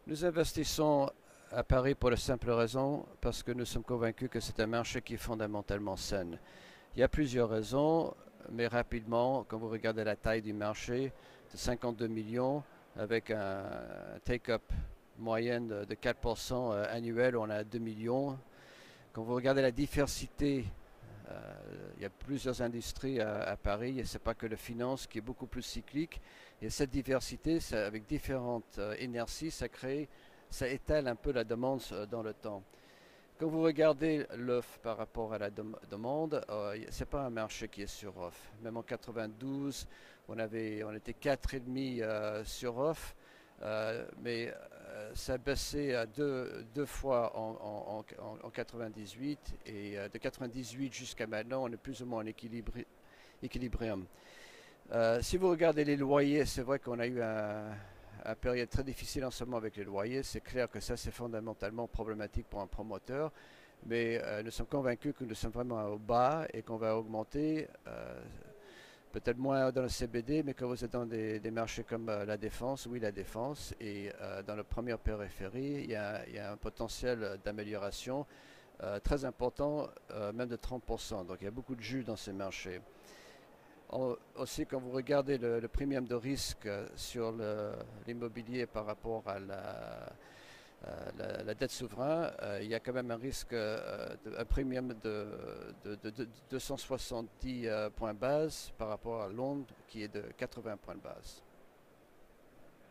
Nous investissons à Paris pour la simple raison parce que nous sommes convaincus que c'est un marché qui est fondamentalement sain. Il y a plusieurs raisons, mais rapidement, quand vous regardez la taille du marché, de 52 millions avec un take-up moyenne de 4% annuel, on a 2 millions. Quand vous regardez la diversité, il y a plusieurs industries à Paris et ce n'est pas que la finance qui est beaucoup plus cyclique. Et cette diversité, ça, avec différentes inerties, ça étale un peu la demande dans le temps. Quand vous regardez l'offre par rapport à la demande, ce n'est pas un marché qui est sur offre. Même en 92, on était 4,5 sur offre, mais ça a baissé à deux fois en 98 et de 98 jusqu'à maintenant, on est plus ou moins en équilibrium. Si vous regardez les loyers, c'est vrai qu'on a eu une période très difficile en ce moment avec les loyers. C'est clair que ça, c'est fondamentalement problématique pour un promoteur. Mais nous sommes convaincus que nous sommes vraiment au bas et qu'on va augmenter, peut-être moins dans le CBD, mais quand vous êtes dans des marchés comme la Défense, oui, la Défense, et dans la première périphérie, il y a un potentiel d'amélioration très important, même de 30%. Donc il y a beaucoup de jus dans ces marchés. Aussi, quand vous regardez le premium de risque sur l'immobilier par rapport à la dette souveraine, il y a quand même un risque, un premium de 270 points base par rapport à Londres qui est de 80 points de base.